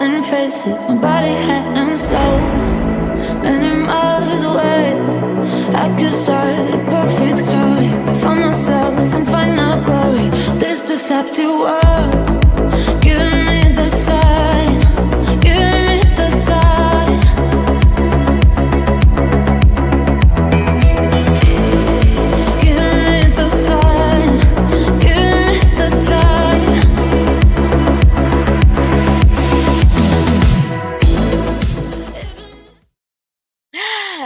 in faces, my body, head, and soul. Many miles away, I could start a perfect story. I found myself and find no glory. This deceptive world, giving me the sign, giving me the sign. Giving me the sign, giving me the sign.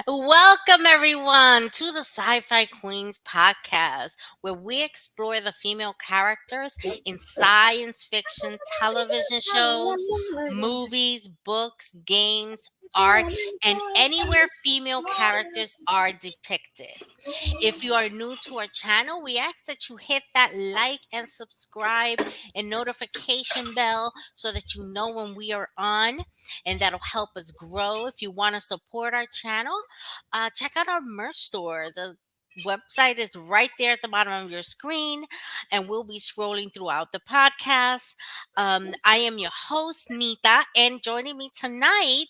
Welcome, everyone, to the Sci-Fi Queens podcast, where we explore the female characters in science fiction television shows, movies, books, games, art, and anywhere female characters are depicted. If you are new to our channel, we ask that you hit that like and subscribe and notification bell so that you know when we are on, and that'll help us grow. If you want to support our channel, check out our merch store. The website is right there at the bottom of your screen, and we'll be scrolling throughout the podcast. I am your host, Nita, and joining me tonight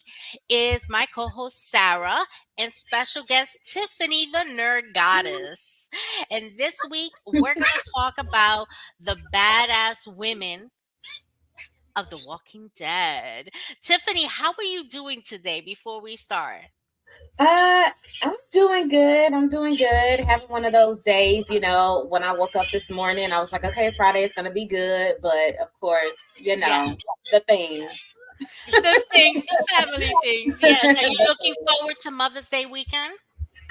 is my co-host, Sarah, and special guest, Tiffany, the nerd goddess. And this week, we're going to talk about the badass women of The Walking Dead. Tiffany, how are you doing today before we start? I'm doing good. I'm doing good. Having one of those days, when I woke up this morning, I was like, okay, it's Friday, it's gonna be good. But of course, Yeah. the things. The family things. Yes. Are you looking forward to Mother's Day weekend?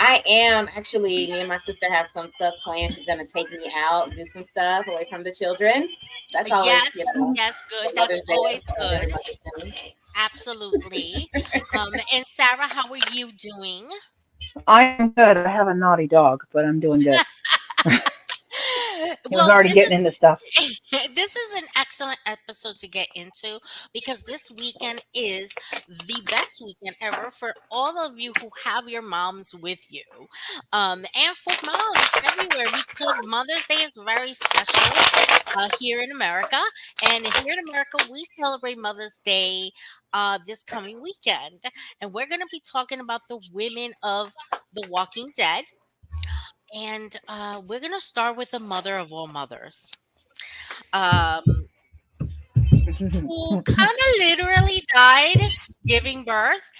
I am actually. Me and my sister have some stuff planned. She's gonna take me out, do some stuff away from the children. That's always, Yes, yes, good. That's Mother's Day. always good. Mother's Day. Absolutely. And Sarah, how are you doing? I'm good. I have a naughty dog, but I'm doing good. He was already getting into stuff. This is an excellent episode to get into because this weekend is the best weekend ever for all of you who have your moms with you. And for moms everywhere, because Mother's Day is very special here in America. And here in America, we celebrate Mother's Day this coming weekend. And we're going to be talking about the women of The Walking Dead. And we're going to start with the mother of all mothers, um, who kind of literally died giving birth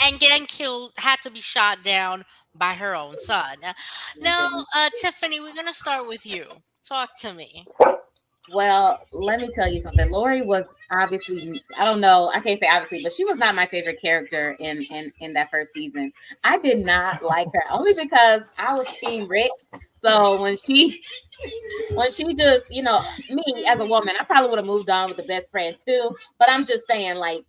and getting killed, had to be shot down by her own son. Now, Tiffany, we're going to start with you. Talk to me. Well, let me tell you something. Lori was obviously, I don't know, I can't say obviously, but she was not my favorite character in that first season. I did not like her only because I was Team Rick. So when she just, me as a woman, I probably would have moved on with the best friend too. But I'm just saying, like,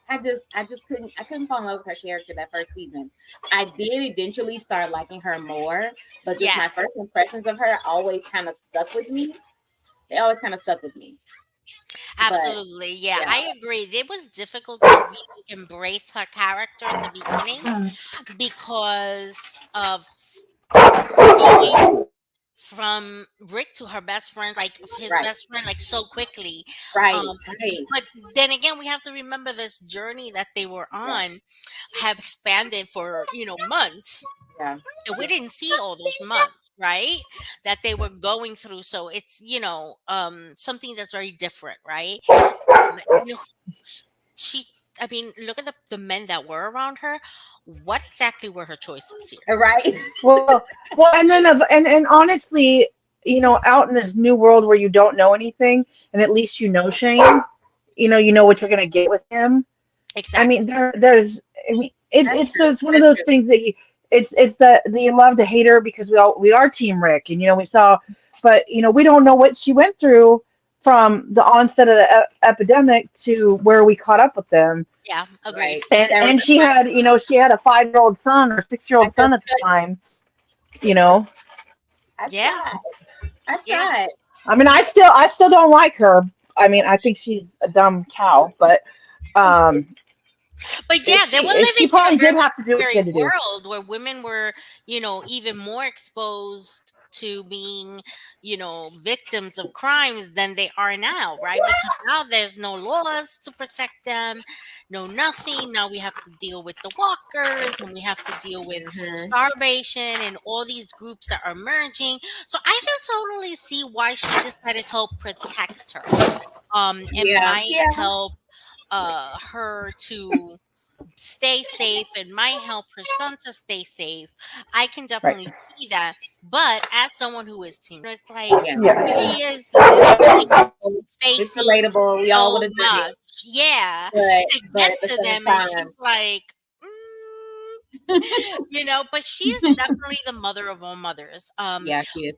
I just couldn't fall in love with her character that first season. I did eventually start liking her more, but just my first impressions of her always kind of stuck with me. They always kind of stuck with me. Absolutely. Yeah, I agree. It was difficult to really embrace her character at the beginning because of going from Rick to her best friend, like his best friend, like so quickly. Right. But then again, we have to remember this journey that they were on have spanned for, months. Yeah. And we didn't see all those months, right? That they were going through. So it's, something that's very different, right? Look at the men that were around her. What exactly were her choices here? Right. Well, and honestly, out in this new world where you don't know anything, and at least Shane, you know what you're gonna get with him. Exactly. I mean, it's one of those things that it's the you love to hate her because we are Team Rick, and we saw, but we don't know what she went through from the onset of the epidemic to where we caught up with them. Yeah, agreed. And she had a 5-year-old son or 6-year-old son at the time. I tried. I mean, I still don't like her. I mean, I think she's a dumb cow, but yeah, they were living she probably did have to do a world where women were, even more exposed to being, victims of crimes than they are now, right? Because now there's no laws to protect them, no nothing. Now we have to deal with the walkers, and we have to deal with Mhm. starvation and all these groups that are emerging. So I can totally see why she decided to help protect her, and Yeah, might yeah, help her to stay safe and might help her son to stay safe. I can Right. definitely see that. But as someone who is team, it's like yeah. Yeah. she is literally It's facing relatable. We all would so have done it, much, yeah, but to at get the to same them, and she's time, like, but she is definitely the mother of all mothers. yeah, she is.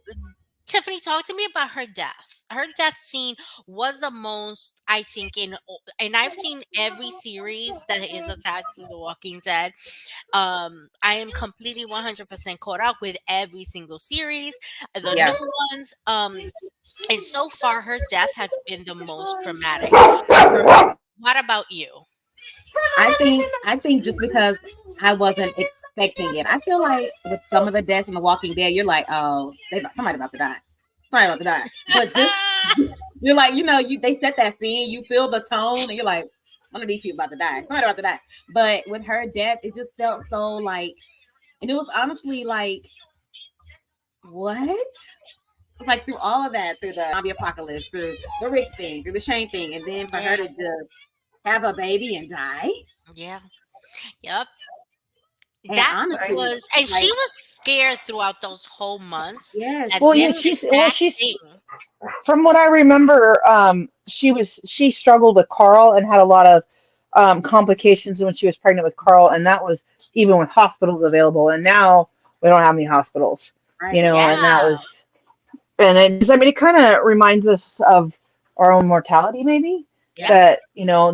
Tiffany, talk to me about her death. Her death scene was the most, I think, and I've seen every series that is attached to The Walking Dead. I am completely 100% caught up with every single series, the Yeah, new ones. And so far, her death has been the most traumatic for me. What about you? I think just because I wasn't expecting it, I feel like with some of the deaths in The Walking Dead, you're like, oh, somebody about to die, somebody about to die. But this, you're like, they set that scene, you feel the tone, and you're like, one of these people about to die, somebody about to die. But with her death, it just felt so like, and it was honestly like, what? It's like through all of that, through the zombie apocalypse, through the Rick thing, through the Shane thing, and then for her Yeah, to just have a baby and die. yeah, yep. And That honestly, was, and she like, was scared throughout those whole months yes, that Well, this yeah, yes, exact thing. from what I remember, she struggled with Carl and had a lot of complications when she was pregnant with Carl, and that was even with hospitals available. And now we don't have any hospitals, right. and that Yeah, was, and I mean, it kind of reminds us of our own mortality, maybe yeah, that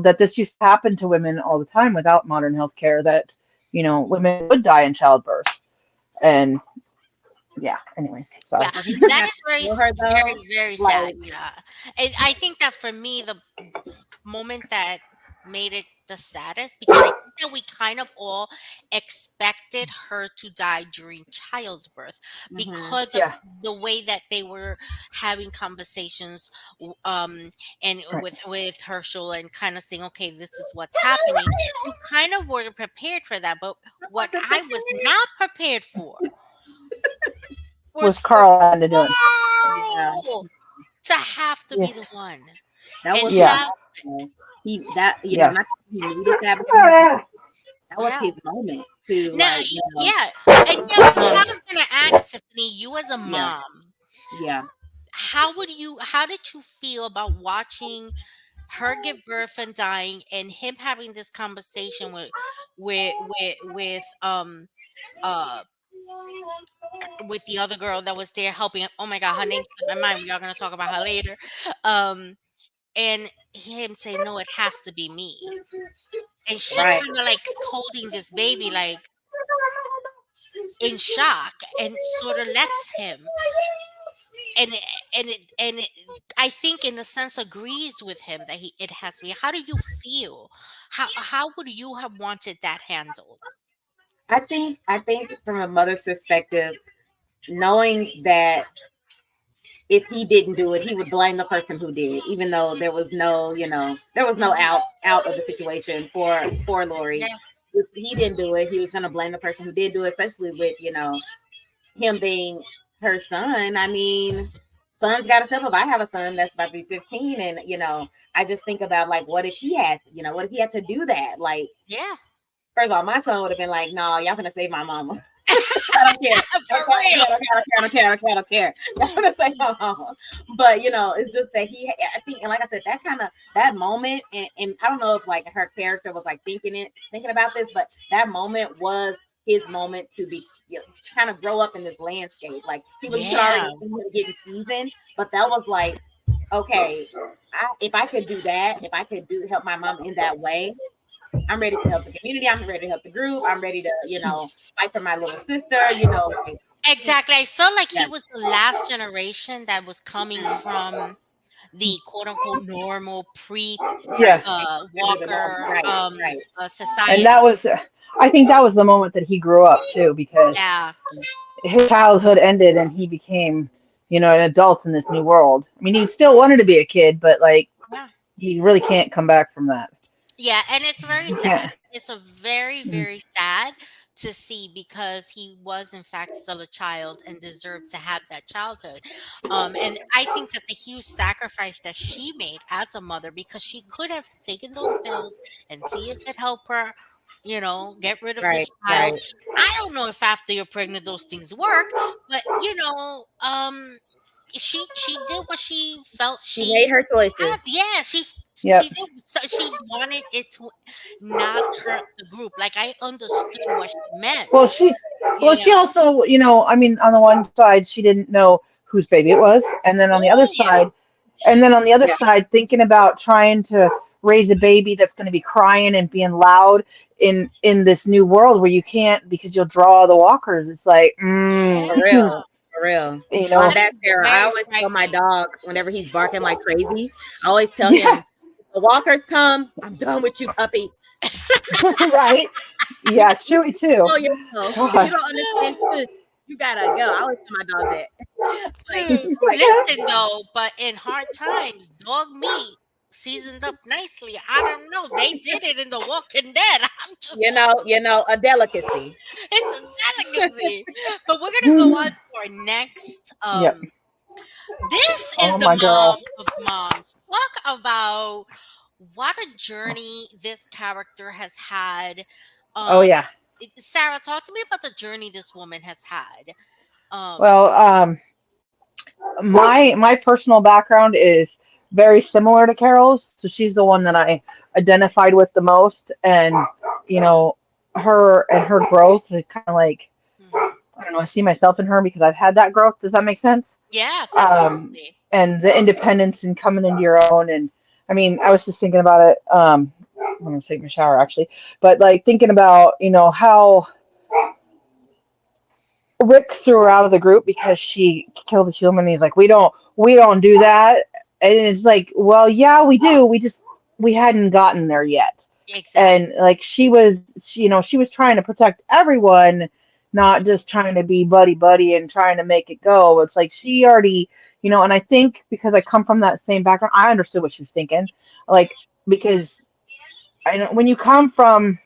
that this used to happen to women all the time without modern health care. That women would die in childbirth, and yeah. Anyway, sorry. yeah. For him to That have is to kill her though, very, very sad. like, Yeah, and I think that for me, the moment that made it the saddest, because I think that we kind of all expected her to die during childbirth mhm, because of Yeah. the way that they were having conversations, and Right. with Herschel, and kind of saying, okay, this is what's happening. You kind of were prepared for that, but what I was not prepared for was Was for Carl having to do it? yeah, Carl to have to Yeah. be the one that and was his Yeah. have, moment. He that Yeah. not he needed that, but that was yeah. his moment to Now, like, yeah, and I was gonna ask Tiffany, you as a yeah, mom, yeah. how did you feel about watching her give birth and dying, and him having this conversation uh with the other girl that was there helping? Oh my god, her name slipped my mind. We are gonna talk about her later. Um, and him say, no, it has to be me, and she Right. kind of like holding this baby like in shock, and sort of lets him, and it, I think in a sense agrees with him that it has to be. How do you feel? How would you have wanted that handled? I think from a mother's perspective, knowing that if he didn't do it, he would blame the person who did, even though there was no, there was no Mhm. out of the situation for Lori. Yeah, If he didn't do it, he was gonna blame the person who did do it, especially with, him being her son. I mean, son's got to step up. I have a son that's about to be 15, and I just think about like, what if he had to do that? Like, yeah, first of all, my son would have been like, "No, y'all gonna save my mama." I don't care. for real. I don't care. I don't care. Y'all gonna save my mama. But it's just that I think, and like I said, that moment, and I don't know if like her character was like thinking about this, but that moment was his moment to be, kind of grow up in this landscape. Like you could already Yeah, see him getting seasoned, but that was like, okay, if I could do that, if I could help my mom in that way, I'm ready to help the community. I'm ready to help the group. I'm ready to, fight for my little sister. Like, exactly. I felt like yeah, he was the last generation that was coming from the quote unquote normal pre Yeah. under the norm. Walker Right, right. And society. that was, I think that was the moment that he grew up too, because Yeah, his childhood ended and he became, an adult in this new world. I mean, he still wanted to be a kid, but like Yeah. he really can't come back from that. Yeah, and it's very He sad. can't. It's a very, Mm. very sad to see because he was in fact still a child and deserved to have that childhood. And I think that the huge sacrifice that she made as a mother, because she could have taken those pills and see if it helped her, get rid of Right, this child. right. I don't know if after you're pregnant those things work, but she did what she felt She made she her choices. had. Yeah, Yep. she did. So she wanted it to not hurt the group. Like I understood what she meant. Well, she, You she know. also, I mean, on the one side, she didn't know whose baby it was, and then on the other Oh yeah. side, Yeah. thinking about trying to raise a baby that's going to be crying and being loud in this new world where you can't because you'll draw the walkers. It's like, Yeah. For real. For real. you I'm know, That that is Sarah. I very always tell my frightening. dog whenever he's barking like crazy, I always tell yeah, him, the walkers come, I'm done with you, puppy. right, You yeah, Chewy too. control yourself. You God, don't understand shush. You gotta go. I always tell my dog that. Like, Listen though, but in hard times, dog meat seasoned up nicely. I don't know. They did it in The Walking Dead. I'm just a delicacy. it's a delicacy. But we're gonna go on to our next yep. this is Oh the my mom girl. of moms. Talk about what a journey this character has had. Oh Um, yeah. Sarah, talk to me about the journey this woman has had. Um, Well, my personal background is very similar to Carol's, so she's the one that I identified with the most, and you know, her growth is kind of like, mhm. I don't know, I see myself in her because I've had that growth. Does that make sense? Yes, Um, absolutely. and the independence and coming into your own, and I mean, I was just thinking about it. I'm gonna take my shower actually, but like thinking about how Rick threw her out of the group because she killed a human. He's like, we don't do that. And it's like, well, yeah, we do. We hadn't gotten there yet. And Exactly. like she was trying to protect everyone, not just trying to be buddy buddy and trying to make it go. It's like she already, and I think because I come from that same background, I understood what she was thinking. Like, because I know when you come from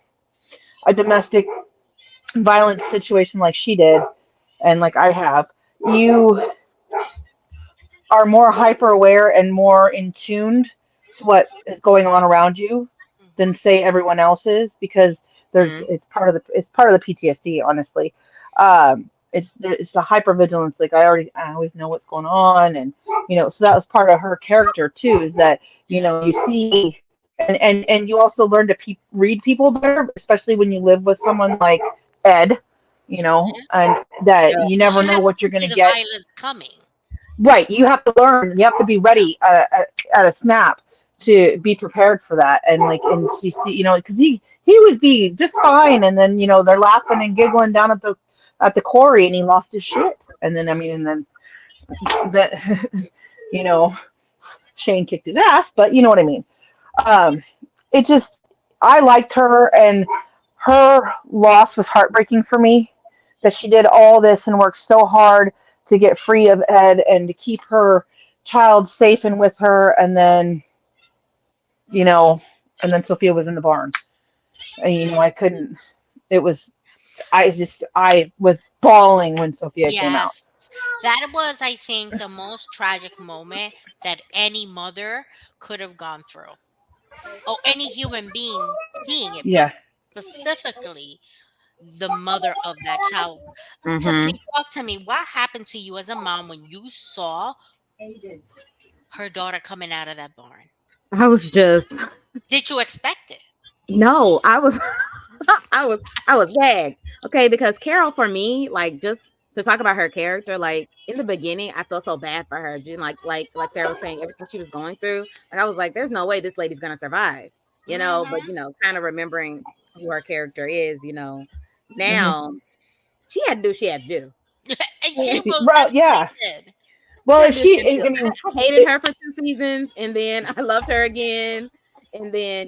a domestic violence situation like she did, and like I have, you are more hyper aware and more in tuned to what is going on around you than Mhm. say everyone else is, because Mhm. it's part of the PTSD, honestly. It's the hypervigilance. Like I always know what's going on, and so that was part of her character too. Is that Yeah. you see, and you also learn to read people better, especially when you live with someone like Ed, Yeah. and that Yeah. you Because never you know have what to you're gonna see the get. violence coming. Right, you have to learn. You have to be ready at a snap to be prepared for that. And like, and she see, because he was being just fine, and then they're laughing and giggling down at the quarry, and he lost his shit. And then I mean, and then that, you know, Shane kicked his ass, but you know what I mean. Um, it just, I liked her, and her loss was heartbreaking for me. That she did all this and worked so hard to get free of Ed and to keep her child safe and with her, and then you know, and then Sophia was in the barn, and I couldn't. It was, I was bawling when Sophia came out. Yes. That was, I think, the most tragic moment that any mother could have gone through. Oh, any human being seeing it, but Yeah. specifically the mother of that child. Mhm. Tiffany, talk to me. What happened to you as a mom when you saw her daughter coming out of that barn? I was just Did you expect it? no, I was I was I was gagged. Okay, because Carol for me, like just to talk about her character, like in the beginning, I felt so bad for her. Just like Sarah was saying, everything she was going through. Like I was like, there's no way this lady's gonna survive, but Hmm. kind of remembering who her character is, Hmm. now she had to do what she had to do. And she most Right. definitely Yeah. did. Well, She if had to do what she she, had to do. I mean, I hated it, her for 2 seasons, and then I loved her again. And then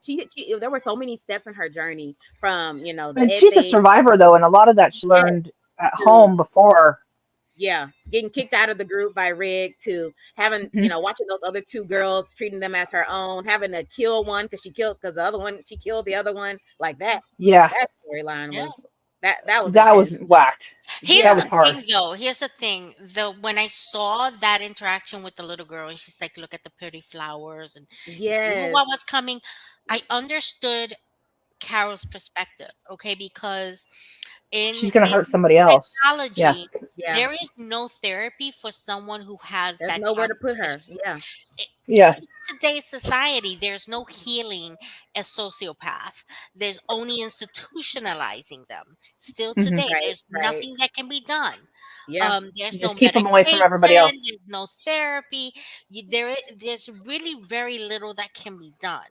she there were so many steps in her journey from the and Ed she's a thing. survivor though, and a lot of that she Yes, learned at to home before. yeah, getting kicked out of the group by Rick to having, Mhm. watching those other two girls, treating them as her own, having to kill one because the other one, she killed the other one, like that. Yeah, That storyline Yeah. was that was that was intense. whacked. Here's That Yeah. was the hard. thing though. Here's the thing. When I saw that interaction with the little girl and she's like, look at the pretty flowers and you knew Yes. what was coming, I understood Carol's perspective, okay? Because in She's gonna hurt in somebody else. Yeah, psychology, Yeah. there is no therapy for someone who has There's that nowhere to child's put her. condition. Yeah. I- yeah. In today's society, there's no healing a sociopath. There's only institutionalizing them. Still Hmm. today, Right. there's Right. nothing that can be done. Yeah. There's no Just keep them away from medication, everybody else. there's no therapy. There's really very little that can be done.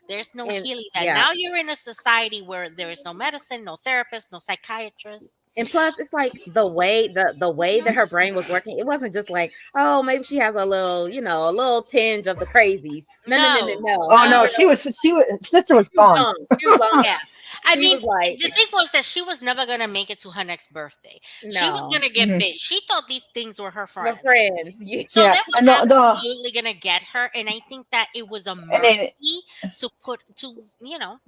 There's no And healing that. yeah. Now you're in a society where there is no medicine, no therapist, no psychiatrist. And plus, it's like the way that her brain was working. It wasn't just like, oh, maybe she has a little, a little tinge of the crazies. No, no, no, no, No, no. Oh no, no. she was sister was She was gone. gone. She was gone. Yeah. I She mean, was like, the thing was that she was never gonna make it to her next birthday. She was no, gonna get Hmm. bit. She thought these things were her the friends. friends. Yeah. So Yeah, they and were absolutely gonna get her, and I think that it was a and then mercy to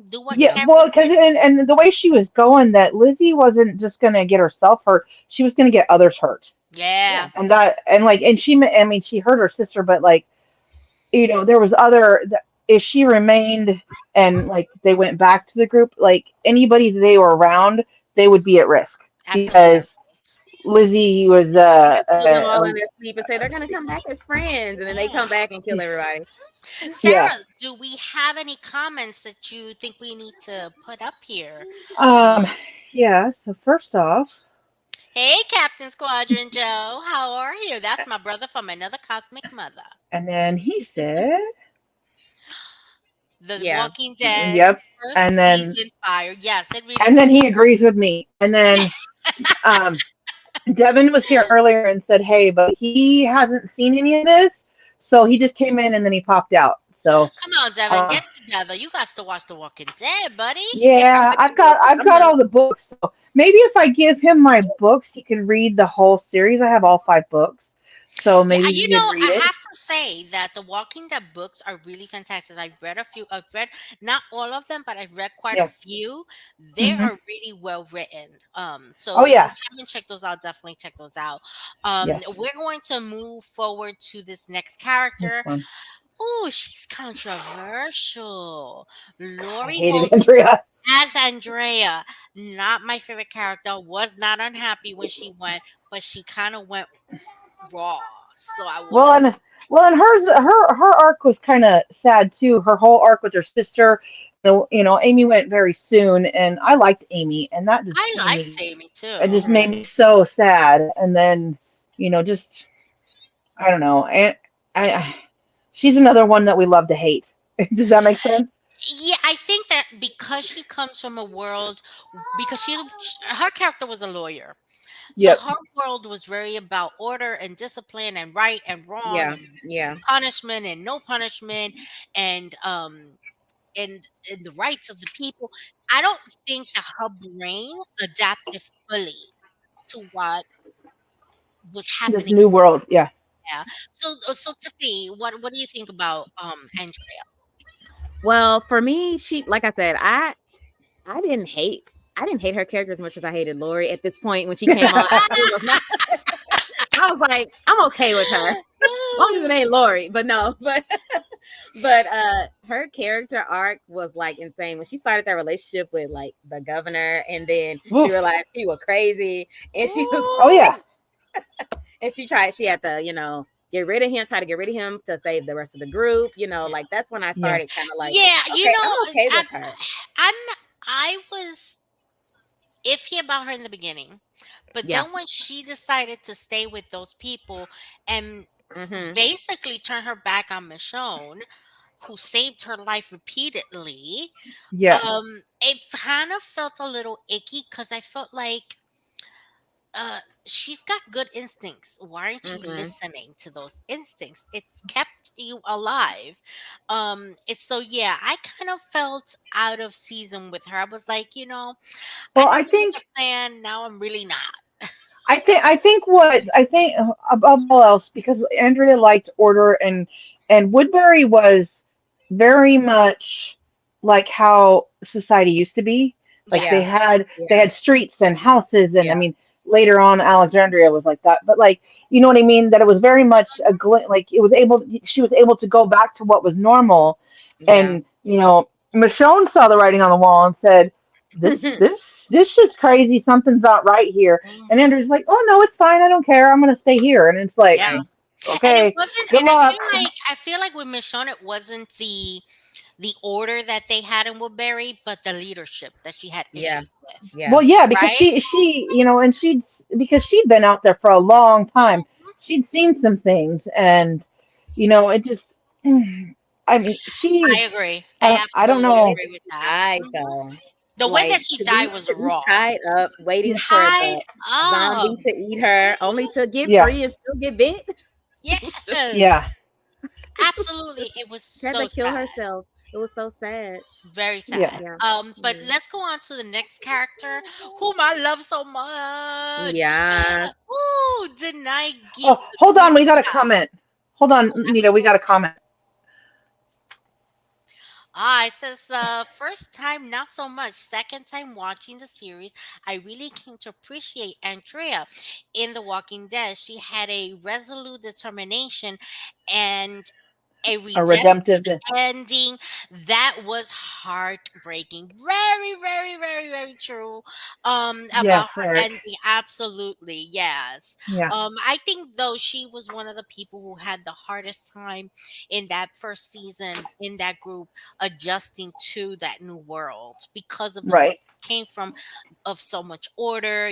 do what yeah, Carol well, because did. and the way she was going, that Lizzie wasn't just gonna get herself hurt; she was gonna get others hurt, Yeah. Yeah, and I mean, she hurt her sister, but like there was if she remained and like they went back to the group, like anybody that they were around, they would be at risk absolutely. Yeah. because Lizzie was You could kill them all in their sleep and say they're gonna come back as friends, and then they come back and kill everybody. yeah. Sarah, do we have any comments that you think we need to put up here? Um, Um, yeah. So first off, hey, Captain Squadron Joe, how are you? That's my brother from another cosmic mother. and then he said, The Yeah. Walking Dead "Yep," first and then season fire. Yes, it really and then was. he agrees with me, and then um, Devin was here earlier and said, "Hey, but he hasn't seen any of this, so he just came in and then he popped out." So, Come on, Devin, uh, get together. You got to watch The Walking Dead, buddy. Yeah, I'm yeah, gonna I've do got it. I've I'm got gonna. all the books. So maybe if I give him my books, he can read the whole series. I have all 5 books, so Yeah, maybe he could read I it. have to say that the Walking Dead books are really fantastic. I've read a few. I've read not all of them, but I've read quite a Yeah. few. They Hmm. are really well written. So Oh if you yeah. haven't checked those out, definitely check those out. Yes. We're going to move forward to this next This character. one. Oh, she's controversial. I Lori hated Holmes Andrea. as Andrea. Not my favorite character. Was not unhappy when she went, but she kind of went raw. So I Well, wasn't. and her arc was kind of sad too. Her whole arc with her sister. Amy went very soon, and I liked Amy, and that just I made liked me Amy it too. just Mhm. made me so sad. And then, just I don't know, and I she's another one that we love to hate. Does that make sense? Yeah, I think that because she comes from a world, because her character was a lawyer, so Yep. her world was very about order and discipline and right and wrong Yeah. and Yeah. punishment and no punishment and and the rights of the people. I don't think that her brain adapted fully to what was This happening. new world. Yeah. Yeah. So Tiffany, what do you think about Andrea? Well, for me, she, like I said, I didn't hate. I didn't hate her character as much as I hated Lori at this point when she came on. It was not, I was like, I'm okay with her. As long as it ain't Lori, but no, but her character arc was like insane when she started that relationship with like the governor, and then she Oof. realized he was crazy, and she was Oh yeah. and she had to get rid of him, try to get rid of him to save the rest of the group. Like that's when I Yeah. started kind of like, Yeah, okay, I'm okay I, with her. I'm I was iffy about her in the beginning, but Yeah. then when she decided to stay with those people and Mm-hmm. basically turn her back on Michonne, who saved her life repeatedly, Yeah. it kind of felt a little icky because I felt like she's got good instincts. Why aren't you Mm-hmm. listening to those instincts? It's kept you alive. It's so yeah, I kind of felt out of season with her. I was like, I Well, never I was think a fan. Now I'm really not. I think above all else, because Andrea liked order, and Woodbury was very much like how society used to be. Like Yeah. Yeah. they had streets and houses, and I Yeah. mean later on Alexandria was like that. But like you know what I mean? That it was very much like it was able she was able to go back to what was normal, Yeah. and Michonne saw the writing on the wall and said, this shit's crazy. Something's not right here. And Mhm. Andrew's like, oh no, it's fine. I don't care. I'm gonna stay here. And it's like, Yeah. Right. And it okay, wasn't, good and luck. I feel like with Michonne, it wasn't the order that they had in Woodbury, but the leadership that she had Yeah. issues with, Yeah. Well, yeah, because right? and because she'd been out there for a long time. Mhm. She'd seen some things, and it just, I mean, I agree. I I don't absolutely Way know. agree that with she that. died Mhm. though. The way Like that she died was to be raw. tied up, waiting Yeah, for Tied the up. zombie to eat her, only Mhm. to get yeah, free and still get bit. It was just Yes, yeah. absolutely. It was she had to so kill sad. herself. It was so sad. Very Yeah. sad. Yeah. But Yeah. let's go on to the next character, whom I love so much. Yes. Ooh, Denai Oh, hold on, we got a Gita. comment. Hold on, Oh, Nita, we got a absolutely. comment. It says first time not so much. Second time watching the series, I really came to appreciate Andrea in The Walking Dead. She had a resolute determination and a A redemption redemptive. ending that was heartbreaking. Very, very, very, very true. About Yes, her Eric. ending. Absolutely, yes. Yeah, I think though she was one of the people who had the hardest time in that first season in that group adjusting to that new world because of the world right. came from of so much order.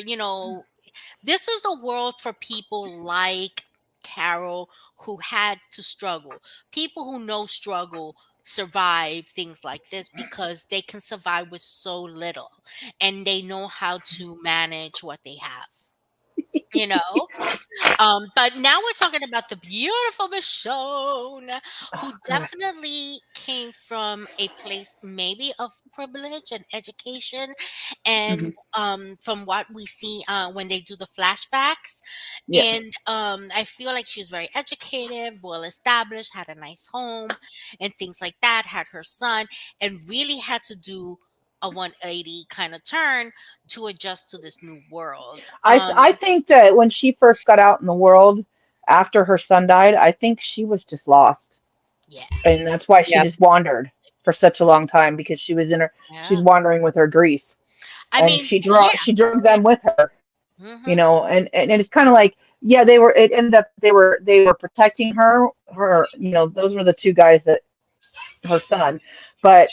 This was the world for people like Carol who had to struggle. People who know struggle survive things like this because they can survive with so little and they know how to manage what they have. You know? But now we're talking about the beautiful Michonne, who Oh, God. definitely came from a place maybe of privilege and education, and Mhm. from what we see when they do the flashbacks, Yeah. and I feel like she's very educated, well established, had a nice home, and things like that. Had her son, and really had to do a 180 kind of turn to adjust to this new world. I think that when she first got out in the world after her son died, I think she was just lost. Yeah, And that's why she Yeah. just wandered for such a long time because she's yeah. wandering with her grief. I And mean, yeah. she drug them with her, Mhm. and it's kind of like, yeah, it ended up they were protecting her, those were the two guys that her son. But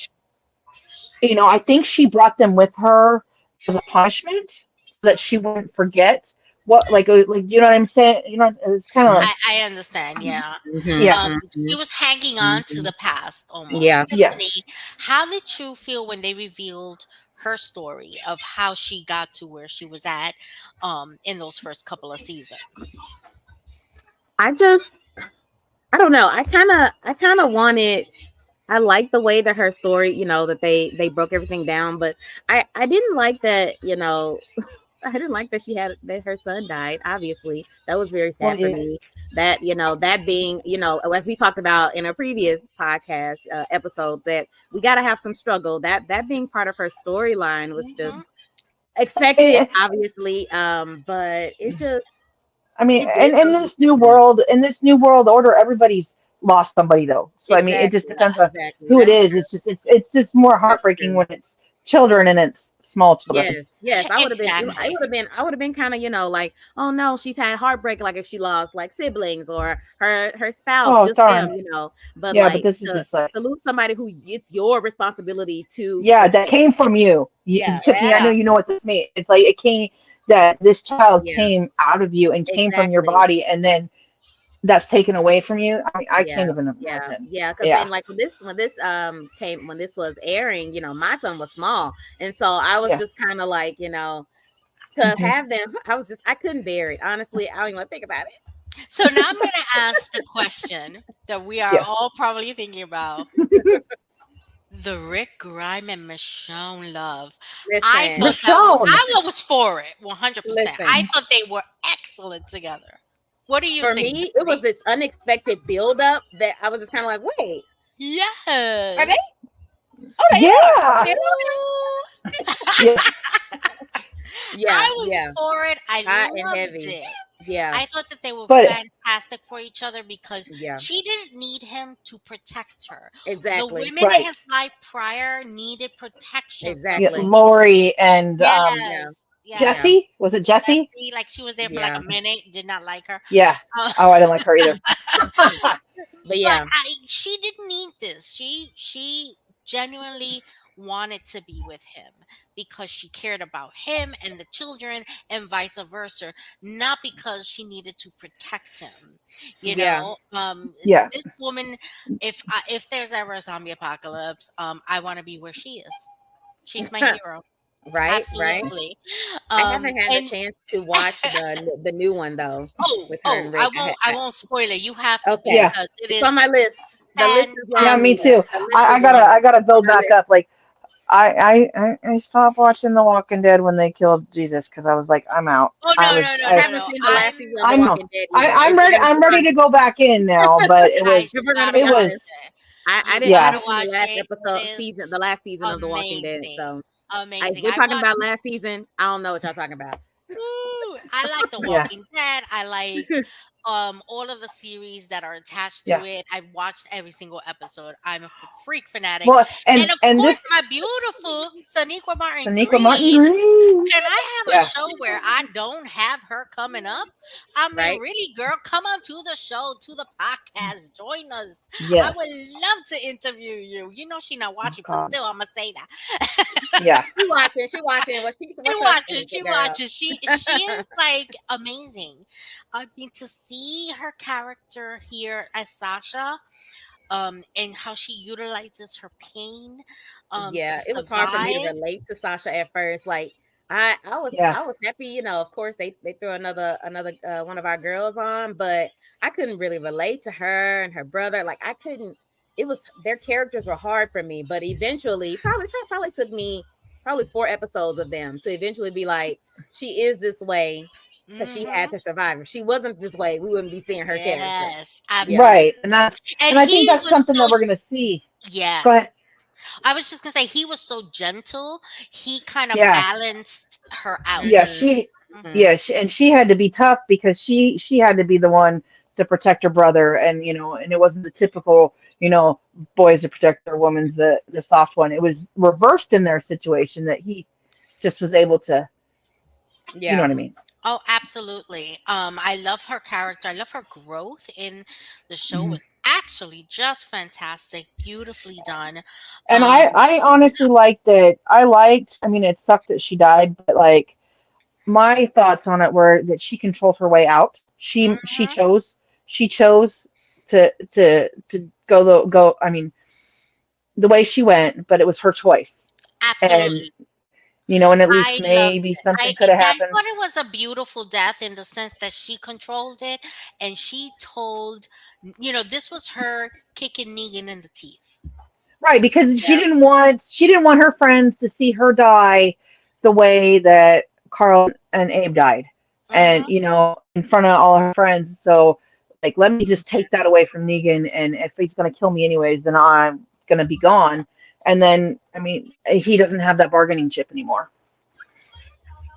I think she brought them with her as a punishment so that she wouldn't forget what, like, you know what I'm saying? It's kind of like, I understand, yeah. Mm-hmm. yeah, Um, Mm-hmm. she was hanging on to Mm-hmm. the past Yeah. almost. yes. Tiffany, how did you feel when they revealed her story of how she got to where she was at in those first couple of seasons? I just I don't know. I kind of wanted I like the way that her story, that they broke everything down, but I didn't like that, I didn't like that her son died. Obviously, that was very Well, sad for yeah. me. That that being, as we talked about in a previous podcast episode, that we got to have some struggle. That being part of her storyline was just Hmm. expected, it, obviously. But I mean, it did and something to me. in this new world order, everybody's lost somebody though. So I mean, it just Exactly, depends on exactly. who it That's is. true. It's just more That's heartbreaking true. when it's children and it's small children. Yes, yes, I would have been. I Exactly. would have been. I would have been kind of, like, oh no, she's had heartbreak. Like if she lost like siblings or her spouse, Oh just them, darn. But Yeah, but like this is just like, to lose somebody who it's your responsibility to yeah, that protect. came from you. Yeah, Tiffany, I know Yeah, you know what this means. It's like it came that this child yeah, came out of you and came from your exactly. body, and then that's taken away from you. I mean, I Yeah, can't even yeah, imagine. yeah. Because Yeah, then, like when this was airing, my son was small, and so I was yeah. just kind of like, to Hmm. have them, I couldn't bear it. Honestly, I don't even want to think about it. so now I'm going to ask the question that we are Yeah. all probably thinking about. The Rick Grimes and Michonne love. I Listen, thought that was, Michonne. I was for it 100%. I listen. thought they were excellent together. What do you For think, me, it was Tiffany? this unexpected buildup that I was just kind of like, wait, are they? Yes. Oh, they are. Yeah. Okay, Ooh. Yeah. yeah, I was yeah, for it. I hot and loved heavy. it. Yeah, I thought that they were But fantastic for each other because yeah, she didn't need him to protect her. The exactly, women in right. his life prior needed protection from Yeah, exactly. him. Lori and Yeah, Yes, yeah, yes. Jesse. Was it Jesse? Jesse, like she was there for like yeah. a minute, did not like her. Yeah. Uh, Oh, I didn't like her either. But but yeah, she didn't need this. She genuinely wanted to be with him because she cared about him and the children and vice versa, not because she needed to protect him. You yeah, know, Yeah. this woman, if there's ever a zombie apocalypse, I want to be where she is. She's my hero. right, right. Absolutely. I haven't had the And chance to watch the new one though with her oh, and Rick. I won't spoil it. You have to Okay, Yeah. because it it's is on my list. The list is Yeah, long. me fantastic. too. The list is I long. gotta It's on build my back list. up. Like I stopped watching The Walking Dead when they killed Jesus because I was like, I'm out. Oh no, no, no, I no, haven't no. seen the last season I'm of The I know. Walking Dead either. I'm ready. If I'm we're ready to honest, go back in now. But it guys, was you if we're gonna gotta be it watch honest, was it. I You didn't yeah. gotta see the watch last it. It episode season, is the last season of The Walking Dead. amazing. So if Amazing. we're I talking watched about last season, I don't know what y'all talking about. Woo! I like The Yeah. Walking Dead. I like all of the series that are attached to Yeah. it. I've watched every single episode. I'm a freak fanatic. Well, And of and course this my beautiful Saniqua Martin Sonequa Martin Green. Green. Can I have a Yeah. show where I don't have her coming up? I mean, Right? really, girl, come on to the show, to the podcast, join us. I Yes. would love to interview you. You know she not Oh watching, but God. still, I'ma say that. Yeah. She watching. She watching. She What's her watches. favorite She girl? watches. She is like amazing. I mean, to see her character here as Sasha, and how she utilizes her pain, to Yeah, it was hard for me to survive. relate to Sasha at first. Like Yeah. I was happy, of course they threw another one of our girls on, but I couldn't really relate to her and her brother. Like I couldn't it was their characters were hard for me, but eventually probably took me probably 4 episodes of them to eventually be like, she is this way because she had Hmm. to survive. If she wasn't this way, we wouldn't be seeing her character. Yes, Yeah. absolutely. Right. And And I think he that's was something that so we're gonna see. Go yes. ahead. I was just gonna say he was so gentle. He kind of Yeah. balanced her out. Yeah. Hmm. She. Mhm. Yeah. And she had to be tough because she had to be the one to protect her brother, and and it wasn't the typical boys to protect their woman's the soft one. It was reversed in their situation that he just was able to. You know Yeah. what I mean? Oh, absolutely. I love her character. I love her growth in the show Mhm. was actually just fantastic, beautifully done. And Um, I honestly liked that. I mean, it sucked that she died, but like my thoughts on it were that she controlled her way out. mhm, She chose to go. I mean, the way she went, but it was her choice. And absolutely. and at least I loved maybe it. something could have I happened. thought it was a beautiful death in the sense that she controlled it and she told, this was her kicking Negan in the teeth. Right, because Yeah. she didn't want her friends to see her die the way that Carl and Abe died. And Hmm. in front of all her friends. So like let me just take that away from Negan, and if he's gonna kill me anyways, then I'm gonna be gone. And then I mean he doesn't have that bargaining chip anymore.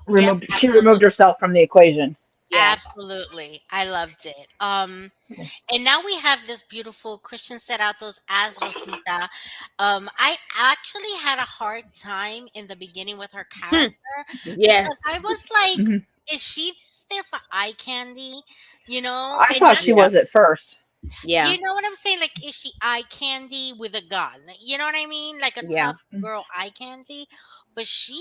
Yep, She removed absolutely. herself from the equation. Yeah. Absolutely. I loved it. And now we have this beautiful Christian Serratos as Rosita. I actually had a hard time in the beginning with her Hmm. character because Yes. I was like, Mhm. is she just there for eye candy? I And thought she Yeah. was at first. Yeah. you know what I'm saying? Like, is she eye candy with a gun? You know what I mean? Like a Yeah. tough girl eye candy. But she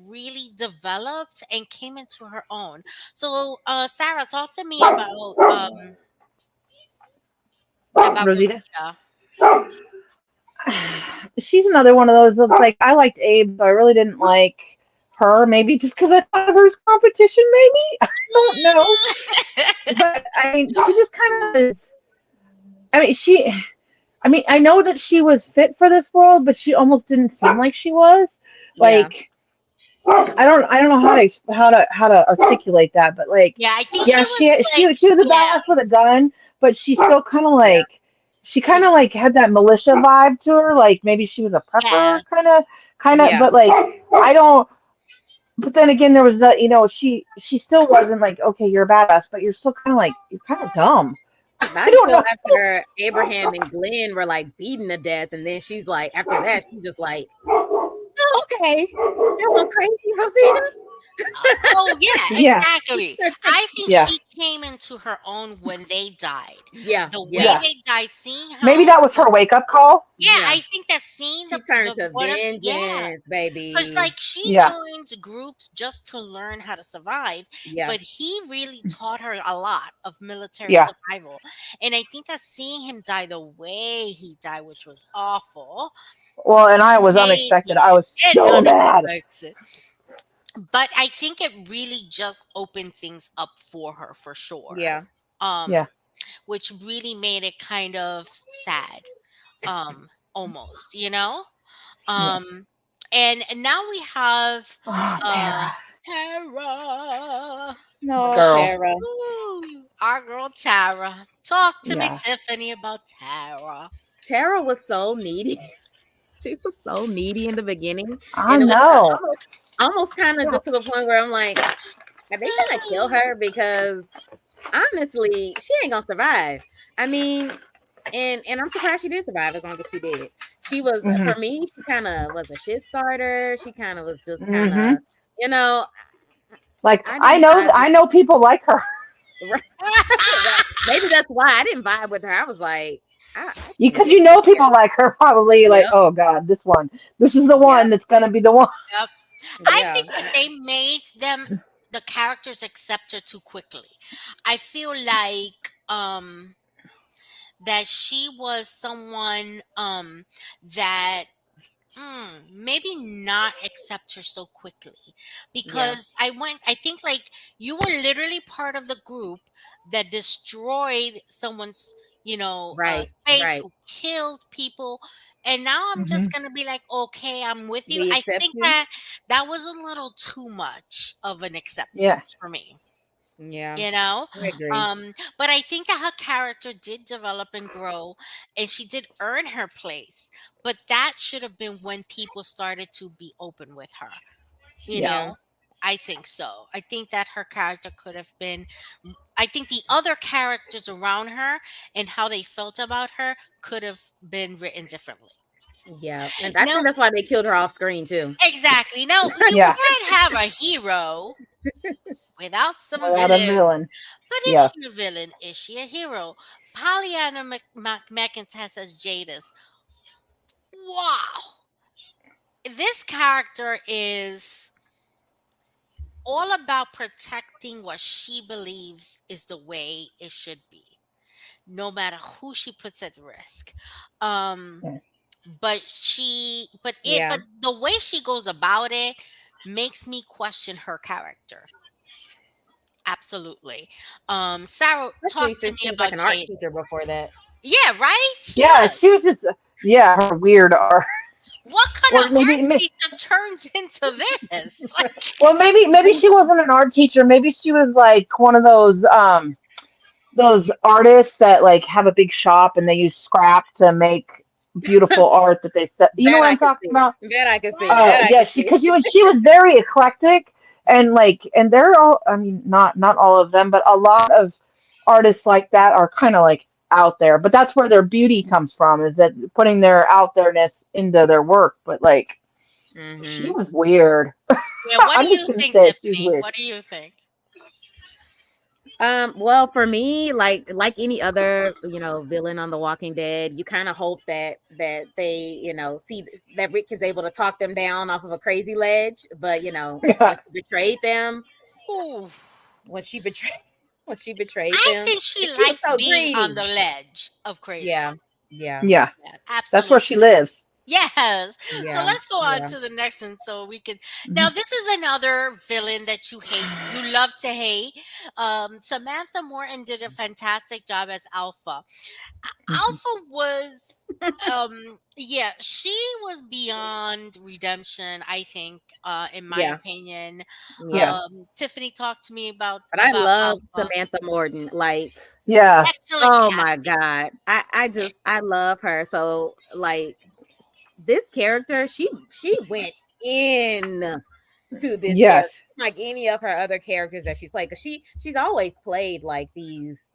really developed and came into her own. So, Sarah, talk to me about Rosita. Rosita. She's another one of those that's like I liked Abe, so I really didn't like her. Maybe just because I thought of her as competition. Maybe I don't know, but I mean, she just kind of is. I mean, I mean, I know that she was fit for this world, but she almost didn't seem like she was. Yeah. Like I don't know how to articulate that, but like Yeah, I think yeah, she was like, she was a yeah, badass with a gun, but she still kind of Yeah. like she kind of free. like had that militia vibe to her. Like maybe she was a prepper, Yes. kind of. Yeah. But like I don't. But then again, there was that she still wasn't like okay, you're a badass, but you're still kind of like you're kind of dumb. I Not don't until know. after Abraham and Glenn were like beaten to death, and then she's like, after that, she's just like, oh, okay, that went crazy, Rosita. Oh yeah, Yeah, exactly. I think yeah, she came into her own when they died. Yeah, The way yeah, yeah. they died, seeing Maybe how, that was her wake up call. yeah, yeah. I think that seeing She the turned to what a, yeah. vengeance, Because baby. like she Yeah. joined groups just to learn how to survive, Yeah, but he really taught her a lot of military Yeah. survival. And I think that seeing him die the way he died, which was awful, Well, and I was made, unexpected. I yeah, was and so mad. unexpected. But I think it really just opened things up for her for sure. yeah, Yeah. Um, which really made it kind of sad, almost, you know? Yeah. Um, and now we have Oh, uh Tara, Tara. my no, girl. Tara. Ooh, our girl Tara. Talk to me, Yeah. Tiffany, about Tara. Tara was so needy. She was so needy in the beginning, I and it was know. almost kind of just to the point where I'm like, are they gonna kill her? Because honestly, she ain't gonna survive. I mean, and I'm surprised she did survive as long as she did. She was Hmm. for me, she kind of was a shit starter. She kind of was just kind of, Hmm. you know, Like I didn't vibe with I know people like her. right. Maybe that's why I didn't vibe with her. I was like, I can't Because take you this know people character. like her probably like, Yep, oh God, this one. This is the one yep, that's gonna be the one. Yep. I yeah, think that they made the characters accept her too quickly. I feel like that she was someone that maybe not accept her so quickly, yeah. because I think like you were literally part of the group that destroyed someone's, Right, space, right. who killed people, and now I'm Hmm. just gonna be like, okay, I'm with you. We I accept think you. that that was a little too much of an Yeah. acceptance for me, Yeah, you know I agree. but I think that her character did develop and grow, and she did earn her place, but that should have been when people started to be open with her, you Yeah. Yeah, know I think so. I think that her character could have been, I think the other characters around her and how they felt about her could have been written differently. yeah, and I No, think that's why they killed her off screen too. exactly. No, you Yeah. can't have a hero without some Without a villain. villain. But is Yeah. she a villain? Is she a hero? Pollyanna McIntyre as Jadis. Wow. This character is all about protecting what she believes is the way it should be, no matter who she puts at risk. Um, Yeah. but Yeah, the way she goes about it makes me question her character. Absolutely. Sarah, talk especially to since me she was like about an art Jade. teacher before that. Yeah, right? She Yeah. was. She was just yeah, her weird art. What kind Or of art teacher turns into this? Like, well maybe she wasn't an art teacher. Maybe she was like one of those artists that like have a big shop and they use scrap to make beautiful art that they set. You know That what I I'm could talking see. about? That I could see. That I Yeah, could she see. because she was very eclectic and like and they're all I mean not all of them, but a lot of artists like that are kind of like out there. But that's where their beauty comes from, is that putting their out there-ness into their work. But like she Hmm. was weird. yeah, what do I'm just you gonna think, say it. She was Tiffany? weird. What do you think? Well, for me, like any other, villain on The Walking Dead, you kind of hope that they, see that Rick is able to talk them down off of a crazy ledge. But when Yeah. she betrayed them, Ooh, when she betrayed, when she betrayed I them, think she and she was likes so being on greedy. the ledge of crazy. Yeah, yeah, Yeah. Yeah, That's where she absolutely. lives. Yes. So yeah, let's go on yeah. to the next one so we can. Now, Mhm. this is another villain that you hate. You love to hate. Samantha Morton did a fantastic job as Alpha. Mhm. Alpha was. Yeah, she was beyond redemption, I think, in my Yeah, opinion. yeah. Yeah. Tiffany talked to me about But I love Alpha. Samantha Morton. Like, Yeah. Excellent oh my casting. God. I love her. So like this character, she went in to this character Yes. like any of her other characters that she's played. Cause she's always played like these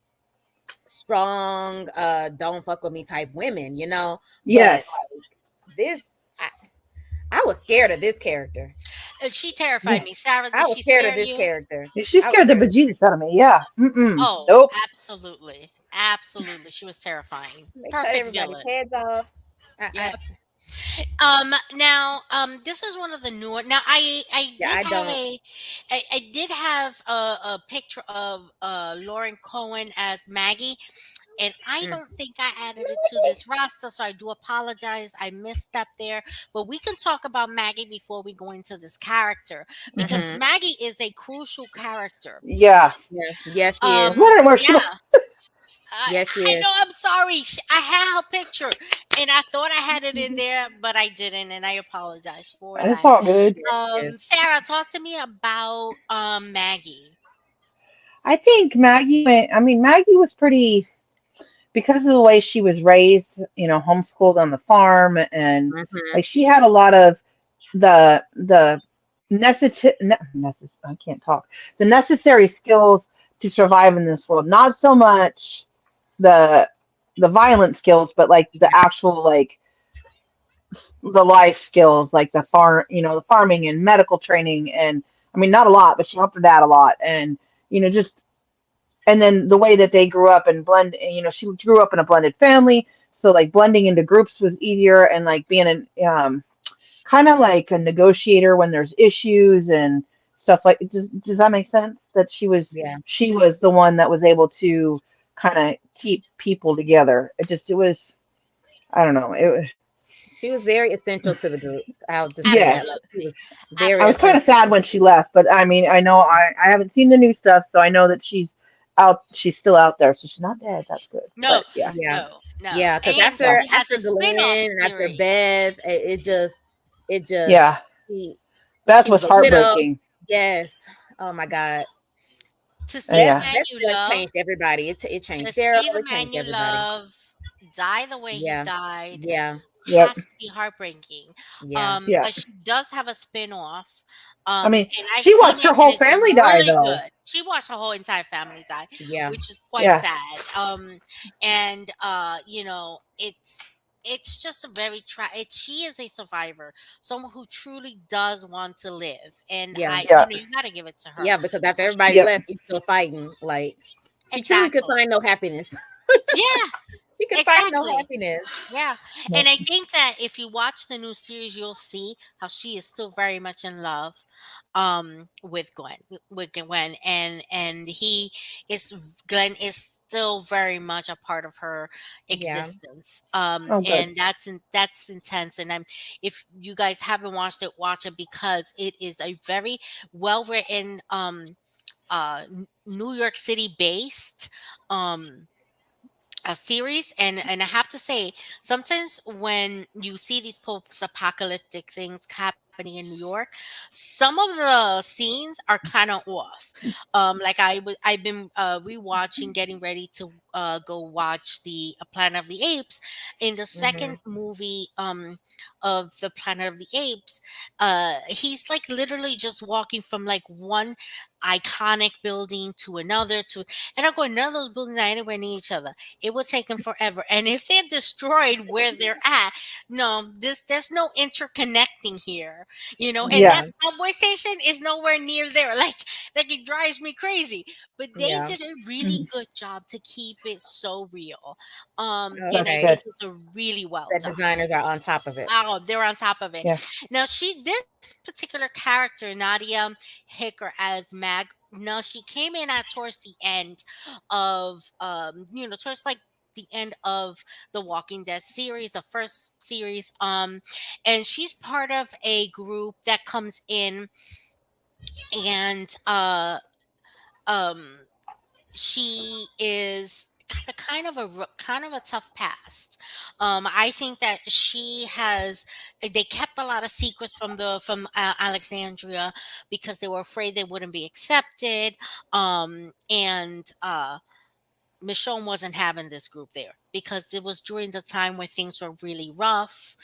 strong, don't fuck with me type women, you know. But Yes. this I, I was scared of this character. She terrified Yeah. me. Sarah, I did was she scared of scare this you? character. She I was scared the scared of bejesus out of me. Yeah. Mm-mm. Oh, Nope. absolutely. Absolutely. She was terrifying. they cut Perfect everybody's villain. heads off. I Yep. Now, this is one of the newer. Now, yeah, I don't. I did have a picture of Lauren Cohen as Maggie, and I Mm. don't think I added it to this roster, so I do apologize. I misstepped there, but we can talk about Maggie before we go into this character because Mhm. Maggie is a crucial character. Yeah. Yeah. Yes, she I was is. wondering where she was. Yeah, Yes, she I is. know. I'm sorry. I had her picture, and I thought I had it in there, but I didn't, and I apologize for It's that. all good. Yes, she is. Sarah, talk to me about Maggie. I think Maggie went, I mean, Maggie was pretty, because of the way she was raised, homeschooled on the farm, and Mhm. like she had a lot of the I can't talk, the necessary skills to survive in this world. Not so much the the violent skills, but like the actual, like the life skills, like the farming and medical training. And I mean, not a lot, but she helped her dad a lot. And just, and then the way that they grew up and she grew up in a blended family, so like blending into groups was easier, and like being an kind of like a negotiator when there's issues and stuff. Like, does that make sense? That Yeah. she was the one that was able to kind of keep people together. It was, I don't know, She was very essential to the group. I'll just say that. yes. Like she was very I was kind of Absolutely. essential sad to the when she left, but I mean, I know I haven't seen the new stuff, so I know that she's still out there, so she's not dead. That's good. No, But yeah, yeah. no, no. Yeah, because And yeah, after she has after a spin-off Glenn and after series. Bev, it just yeah. she Beth she was was a widow. heartbreaking. Yes. Oh my God. To see That the Yeah, man that you just love, changed everybody. It to changed Daryl. see the It man changed you everybody. love die the way he Yeah. died Yeah. yep, has to be heartbreaking. Yeah. yeah. But she does have a spin-off. I mean, And I've she seen watched it her and whole it's family die, really though. good. She watched her whole entire family die, Yeah. which is quite Yeah, sad. And it's just a very she is a survivor, someone who truly does want to live. And Yeah. yeah, you gotta give it to Yeah. her Because after because everybody yep, left, she's still fighting. Like she truly could exactly. find no happiness. Yeah, She could find no exactly. happiness. Yeah. And yep. I think that if you watch the new series, you'll see how she is still very much in love with Gwen, and Glenn is still very much a part of her Yeah. existence. Oh, good. And that's intense. And if you guys haven't watched it, watch it because it is a very well written New York City based um a series. And I have to say, sometimes when you see these post-apocalyptic things happening in New York, some of the scenes are kind of off. Like I've been rewatching, getting ready to go watch the Planet of the Apes. In the Mm-hmm. second movie of the Planet of the Apes, he's like literally just walking from like one iconic building to another, and I'm going, none of those buildings are anywhere near each other. It would take them forever. And if they're destroyed where they're at, no, there's no interconnecting here, and Yeah, that Yeah. subway station is nowhere near there. Like it drives me crazy. But they Yeah. did a really mhm, good job to keep it so real. And that's I Okay. think good. it's a really well That done. designers are on top of it. Oh, they're on top of it. Yeah, Now, this particular character, Nadia Hicker as Mag. No, she came in at towards the end of towards like the end of the Walking Dead series, the first series. And she's part of a group that comes in and um she is, God, had a kind of a tough past. I think that they kept a lot of secrets from Alexandria because they were afraid they wouldn't be accepted. And Michonne wasn't having this group there because it was during the time when things were really rough,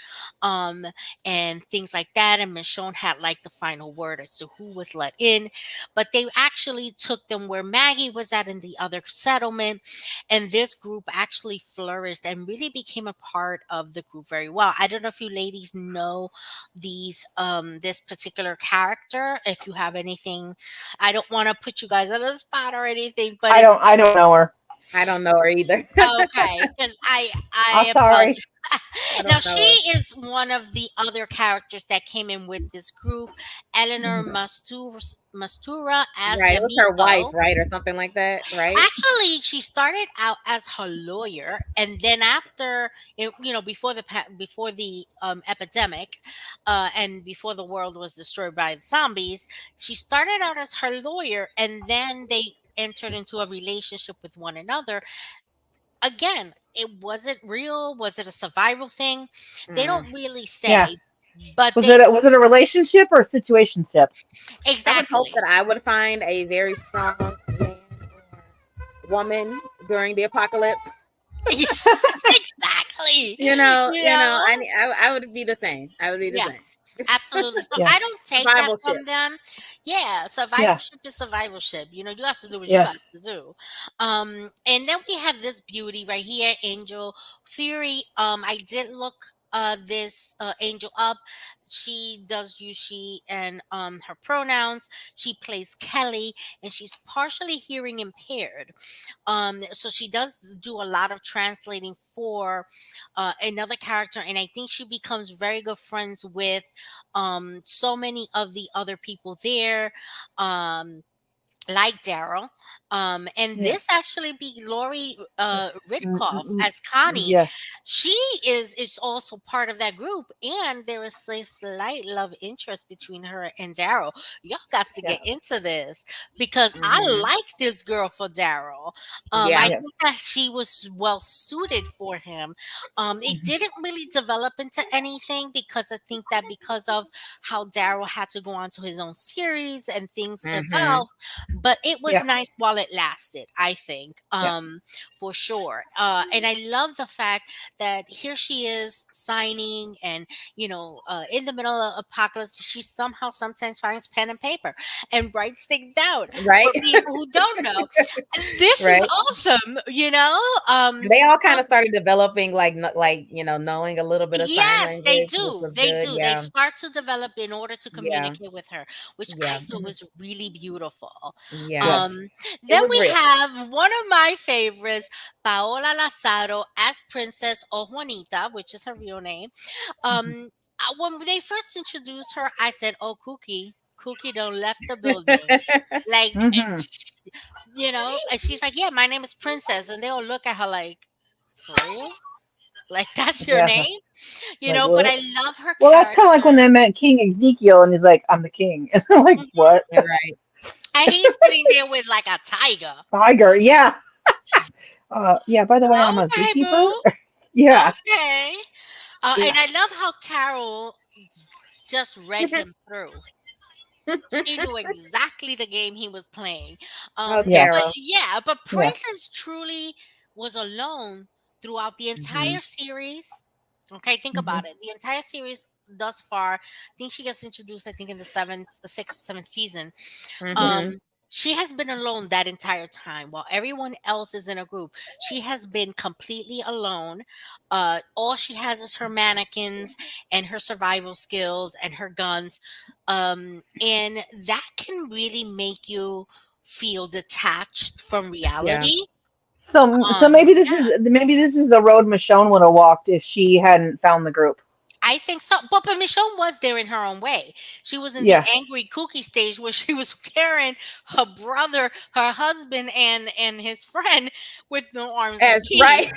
um, and things like that. And Michonne had like the final word as to who was let in, but they actually took them where Maggie was at in the other settlement, and this group actually flourished and really became a part of the group very well. I don't know if you ladies know this particular character. If you have anything, I don't want to put you guys on the spot or anything, but if I don't know her. I don't know her either. okay, because I'm I apologize. sorry. I Now don't she know her. is one of the other characters that came in with this group, Eleanor Mhm. Mastura as Right, it was her wife, Yamiko. right, or something like that, right? Actually, she started out as her lawyer, and then after, before the epidemic, and before the world was destroyed by the zombies, she started out as her lawyer, and then they entered into a relationship with one another. Again, it wasn't real. Was it a survival thing? They Mm. don't really Yeah. say, but they Was it a relationship or a situationship? I would hope that exactly. I would find a very strong man or woman during the apocalypse. Exactly. You You know, know? I would be the same. I would be the Yeah. same. Absolutely. So Yeah. I don't take that Survival ship. from them. Yeah, Yeah. survivorship is survivorship. You have to do what you Yeah. got to do. And then we have this beauty right here, Angel Theory. I did look this Angel up. She does use she and her pronouns. She plays Kelly, and she's partially hearing impaired. So she does do a lot of translating for another character, and I think she becomes very good friends with so many of the other people there. Um, like Daryl. And Yeah. this actually be Lori Mm, Ridkoff mm, as Connie. yes. She is also part of that group, and there is a slight love interest between her and Daryl. Y'all got to Yeah. get into this because I Hmm. like this girl for Daryl. I Yeah. Yeah. think that she was well suited for him. It Mhm. didn't really develop into anything because I think that because of how Daryl had to go on to his own series and things Hmm. evolved, but it was Yeah. nice while it lasted, I think, Yeah. for sure. And I love the fact that here she is signing, and in the middle of apocalypse, she somehow sometimes finds pen and paper and writes things down Right. for people who don't know. And this is Right. awesome. They all kind of started developing knowing a little bit of sign Yes, they language, which do. was They good. do. They Yeah. start to develop in order to Yeah. communicate with her, which I Yeah. thought was really beautiful. Yeah. Yes. Um, It then was we real. have one of my favorites, Paola Lazaro as Princess or Juanita, which is her real name. Mhm. When they first introduced her, I said, "Oh, Cookie don't left the building." Like, Mhm. and she's like, "Yeah, my name is Princess," and they all look at her like, "For real? Like that's your Yeah. name?" Like But what? I love her Well, that's kind of like when character. they met King Ezekiel, and he's like, "I'm the king." And I'm like, Mhm. "What? Right. And he's sitting there with like a tiger. Tiger? Yeah. Yeah. By the way, I'm a Okay, zookeeper. boo. Yeah. Okay. Yeah. And I love how Carol just read him through. She knew exactly the game he was playing. Oh, Yeah. But Carol. yeah, but Yeah. Princess truly was alone throughout the Hmm. entire series. Okay, think Mhm. about it. The entire series thus far, I think she gets introduced, I think, in the sixth, seventh season. Yeah. Hmm. Um, she has been alone that entire time while everyone else is in a group. She has been completely alone. All she has is her mannequins and her survival skills and her guns. And that can really make you feel detached from Yeah. reality. So Um, maybe this is the road Michonne would have walked if she hadn't found the group. I think so. But Michonne was there in her own way. She was in the Yeah. angry kooky stage where she was carrying her brother, her husband, and his friend with no arms or As feet. right.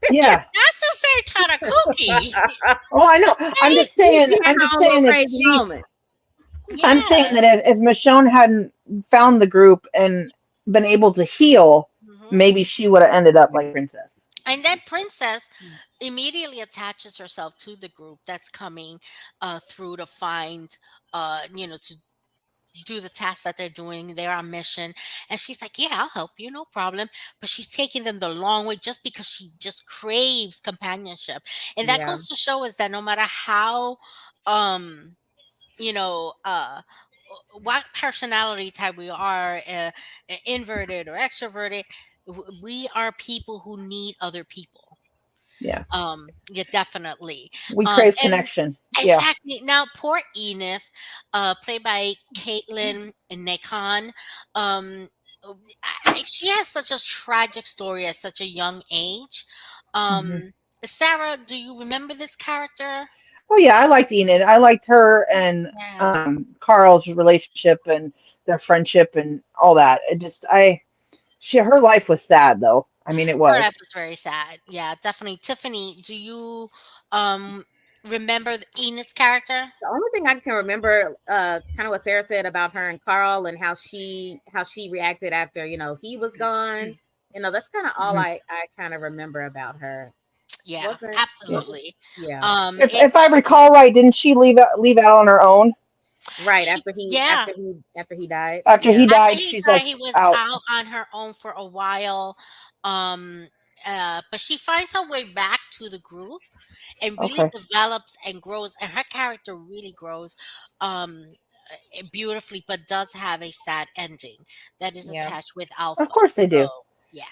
Yeah. That's the same kind of kooky. Oh, I know. I'm Right? just saying. She had I'm her just own little saying if crazy she. moment. I'm saying Yeah. that if Michonne hadn't found the group and been able to heal, Mhm. maybe she would have ended up like Princess. And then Princess immediately attaches herself to the group that's coming through to find, to do the task that they're doing. They're on mission. And she's like, yeah, I'll help you, no problem. But she's taking them the long way just because she just craves companionship. And that Yeah. goes to show us that no matter how, um, you know, uh, what personality type we are, inverted or extroverted, we are people who need other people. Yeah, Yeah, definitely. we crave And connection. Yeah, exactly. Now, poor Enith, played by Caitlin Nakon, um, she has such a tragic story at such a young age. hmm Sarah, do you remember this character? oh yeah, I liked Enid. I liked her and Yeah. Carl's relationship and their friendship and all that. It just her life was sad though. I mean, it Her life was. was very sad. Yeah, definitely. Tiffany, do you um remember Enid's character? The only thing I can remember, kind of what Sarah said about her and Carl and how she reacted after he was gone. That's kind of all Mhm. I kind of remember about her. Yeah, Wasn't Yeah. absolutely. Yeah, It, If I recall right, didn't she leave out on her own right she after he yeah. after he died. after he Yeah, After died? he She's died, like he was out. out on her own for a while. Um, but she finds her way back to the group and really Okay. develops and grows, and her character really grows beautifully, but does have a sad ending that is yeah, attached with Of Alpha. course they So, do. yeah,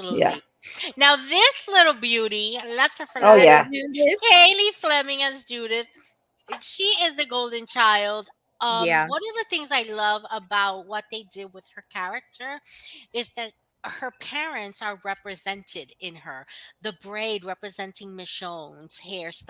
Yeah. absolutely. Now, this little beauty, I left her for Oh last. little yeah. Judith. Haley Fleming as Judith. She is the golden child. Yeah, One of the things I love about what they did with her character is that her parents are represented in her. The braid representing Michonne's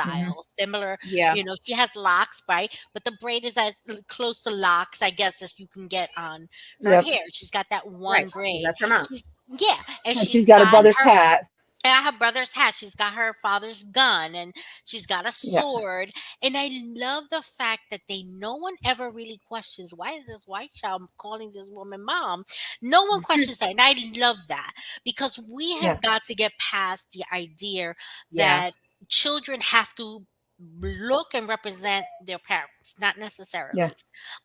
hmm hairstyle, similar. yeah, She has locks, right? But the braid is as close to locks, I guess, as you can get on her Yep. hair. She's got that right. one braid. That's her mom. She's Yeah, and And she's she's got her got brother's her hat. her brother's hat. She's got her father's gun, and she's got a Yeah. sword. And I love the fact that no one ever really questions, why is this white child calling this woman mom? No one questions that. And I love that because we Yeah. have got to get past the idea Yeah, that children have to look and represent their parents, not Yeah. necessarily.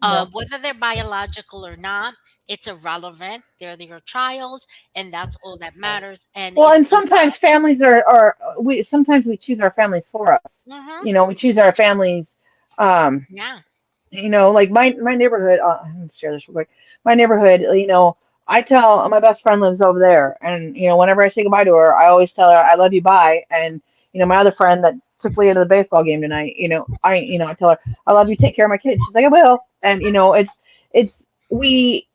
No. Whether they're biological or not, it's irrelevant. They're your child, and that's all that matters. And Well, it's and the sometimes families are we sometimes we choose our families for us. Mhm. We choose our families. Um, Yeah. like my neighborhood. I'm gonna share this real quick. My neighborhood. I tell my best friend lives over there, and whenever I say goodbye to her, I always tell her I love you, bye. And my other friend that took Leah to the baseball game tonight. I tell her I love you, take care of my kids. She's like I will, and it's we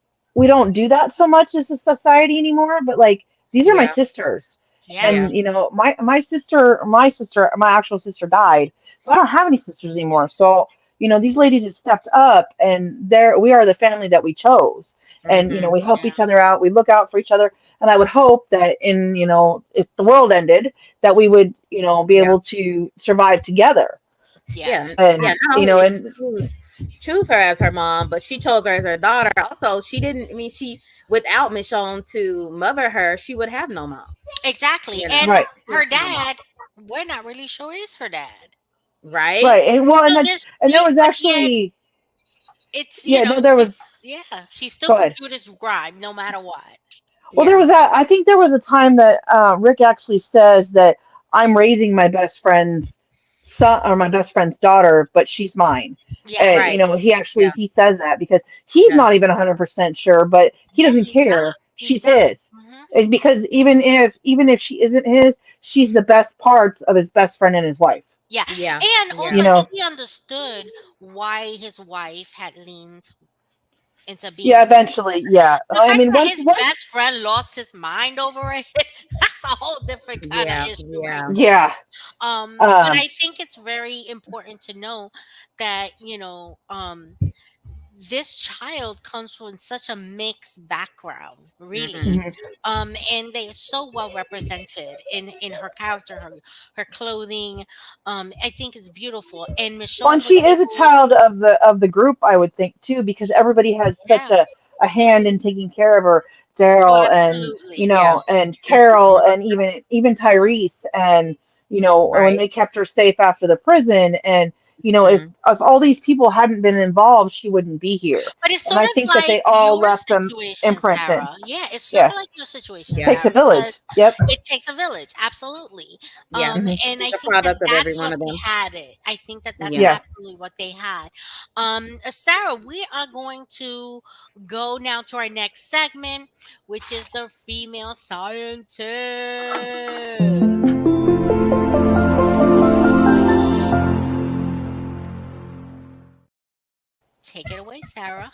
don't do that so much as a society anymore. But like these are my yeah, sisters, Yeah. yeah, and my actual sister died, so I don't have any sisters anymore. So these ladies have stepped up, and we are the family that we chose, and hmm, we help Yeah. each other out, we look out for each other, and I would hope that if the world ended, that we would be yeah, able to survive together, yeah, Yes. yeah. and Not only did she and choose her as her mom, but she chose her as her daughter. Also, she didn't. I mean, she without Michonne to mother her, she would have no mom. Exactly. You know, And right, she would her have no mom. dad, we're not really sure is her dad. Right? right, and well, So and there was but yet actually, it's yeah, no, there she's, was, yeah, she still go could ahead. do this grime no matter what. Well, there Yeah. was that. I think there was a time that Rick actually says that I'm raising my best friend's son or my best friend's daughter, but she's mine. Yeah. And Right. he Yeah. he says that because he's Yeah. not even 100% sure, but he Yeah, doesn't he's not. care. He's She's not. his. Hmm. And because even if she isn't his, she's the best parts of his best friend and his wife. Yeah. Yeah. And Yeah. also, I think You know, he understood why his wife had leaned into being yeah. a Eventually, yeah. the I fact mean, that once his once, best friend lost his mind over it, that's a whole different kind of Yeah. issue right Yeah. there. yeah. But Um, I think it's very important to know that, this child comes from such a mixed background, really. Hmm. mhm. And they are so well represented in her character, her clothing. I think it's beautiful. And Well, and Michonne was she is a able, child of the group, I would think too, because everybody has such yeah, a hand in taking care of her. Oh, Daryl and absolutely. Yeah. and Carol and even Tyrese and when Right. they kept her safe after the prison and Hmm. if all these people hadn't been involved, she wouldn't be here. But it's And sort I of think that like they all your left them situation, imprinted. Sarah. Yeah, it's sort of Yes, like your situation, Yeah. takes a Sarah, because village. Yep. it takes a village, absolutely. Yeah. Hmm. And I The think that product of every that's one what of they them. had it. I think that that's Yeah. Yeah. absolutely what they had. Sarah, we are going to go now to our next segment, which is the female scientist. Take it away, Sarah.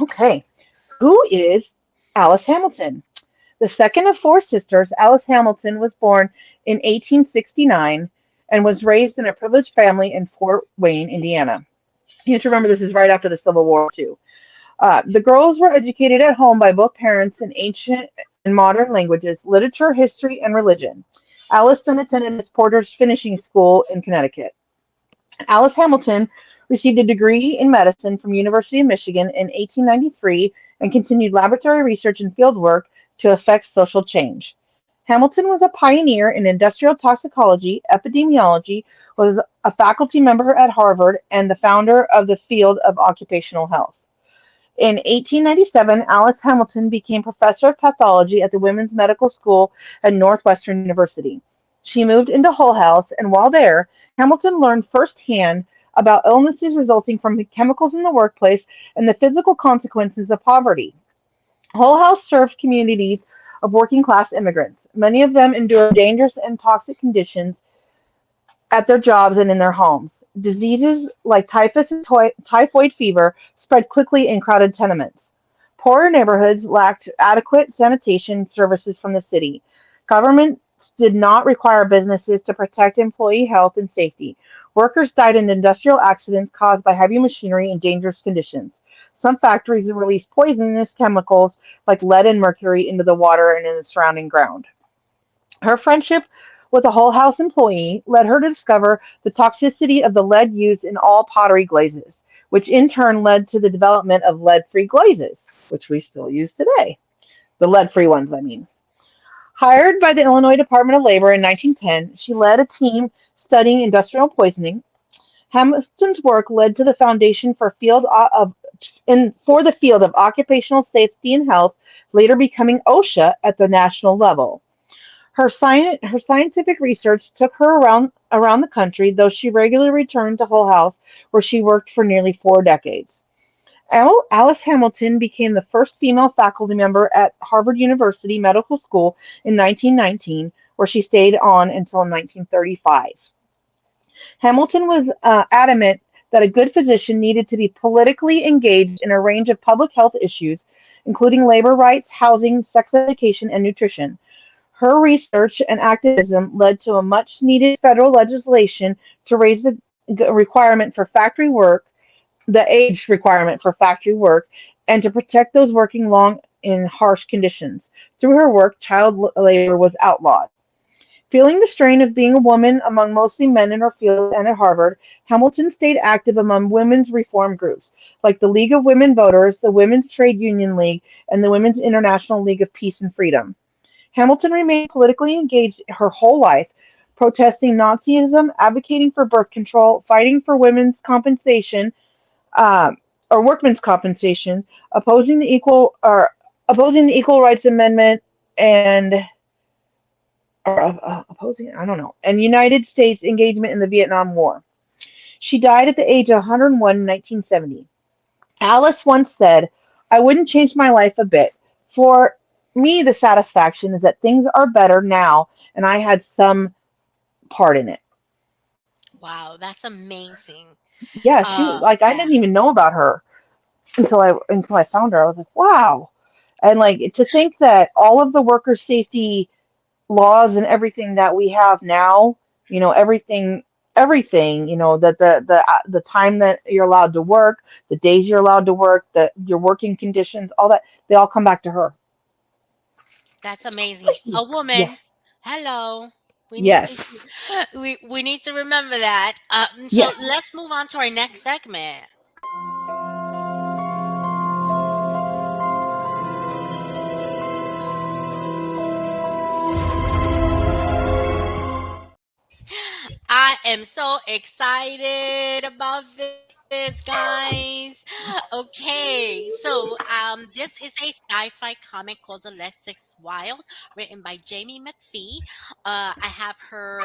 Okay. Who is Alice Hamilton? The second of four sisters, Alice Hamilton was born in 1869 and was raised in a privileged family in Fort Wayne, Indiana. You have to remember this is right after the Civil War, too. The girls were educated at home by both parents in ancient and modern languages, literature, history, and religion. Alice then attended Miss Porter's finishing school in Connecticut. Alice Hamilton received a degree in medicine from University of Michigan in 1893 and continued laboratory research and fieldwork to effect social change. Hamilton was a pioneer in industrial toxicology, epidemiology, was a faculty member at Harvard, and the founder of the field of occupational health. In 1897, Alice Hamilton became professor of pathology at the Women's Medical School at Northwestern University. She moved into Hull House, and while there, Hamilton learned firsthand about illnesses resulting from the chemicals in the workplace and the physical consequences of poverty. Hull House served communities of working class immigrants. Many of them endured dangerous and toxic conditions at their jobs and in their homes. Diseases like typhus and typhoid fever spread quickly in crowded tenements. Poorer neighborhoods lacked adequate sanitation services from the city. Governments did not require businesses to protect employee health and safety. Workers died in industrial accidents caused by heavy machinery and dangerous conditions. Some factories released poisonous chemicals like lead and mercury into the water and in the surrounding ground. Her friendship with a Hull House employee led her to discover the toxicity of the lead used in all pottery glazes, which in turn led to the development of lead free glazes, which we still use today. The lead free ones, I mean. Hired by the Illinois Department of Labor in 1910, she led a team studying industrial poisoning. Hamilton's work led to the foundation for the field of occupational safety and health, later becoming OSHA at the national level. Her scientific research took her around the country, though she regularly returned to Hull House, where she worked for nearly 4 decades. Alice Hamilton became the first female faculty member at Harvard University Medical School in 1919, where she stayed on until 1935. Hamilton was adamant that a good physician needed to be politically engaged in a range of public health issues, including labor rights, housing, sex education, and nutrition. Her research and activism led to a much needed federal legislation to raise the requirement for factory work, the age requirement for factory work, and to protect those working long in harsh conditions. Through her work, child labor was outlawed. Feeling the strain of being a woman among mostly men in her field and at Harvard, Hamilton stayed active among women's reform groups like the League of Women Voters, the Women's Trade Union League, and the Women's International League of Peace and Freedom. Hamilton remained politically engaged her whole life, protesting Nazism, advocating for birth control, fighting for women's compensation um, or workmen's compensation, opposing the Equal Rights Amendment, and opposing I don't know, and United States engagement in the Vietnam War. She died at the age of 101 in 1970. Alice once said, "I wouldn't change my life a bit. For me, the satisfaction is that things are better now, and I had some part in it." Wow, that's amazing. Yeah, she like I Yeah, didn't even know about her until I found her. I was like, wow. And like to think that all of the worker safety laws and everything that we have now, everything, that the time that you're allowed to work, the days you're allowed to work, your working conditions, all that, they all come back to her. that's It's amazing. crazy. A Yeah. woman. Hello. We need to Yes. we need to remember that. So Yes. let's move on to our next segment. am so excited about this, guys. Okay, so this is a sci-fi comic called Alexis Wild, written by Jamie McPhee. I have her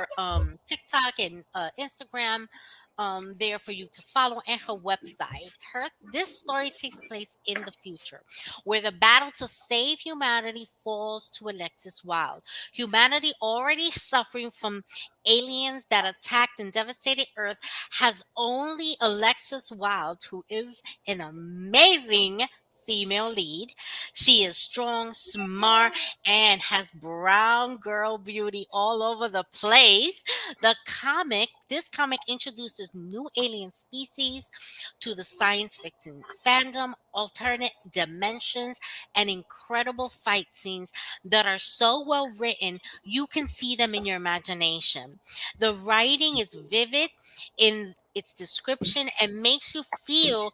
TikTok and Instagram there for you to follow, and her website. This story takes place in the future, where the battle to save humanity falls to Alexis Wild. Humanity, already suffering from aliens that attacked and devastated Earth, has only Alexis Wild, who is an amazing female lead. She is strong, smart, and has brown girl beauty all over the place. This comic introduces new alien species to the science fiction fandom, alternate dimensions, and incredible fight scenes that are so well written you can see them in your imagination. The writing is vivid in its description and makes you feel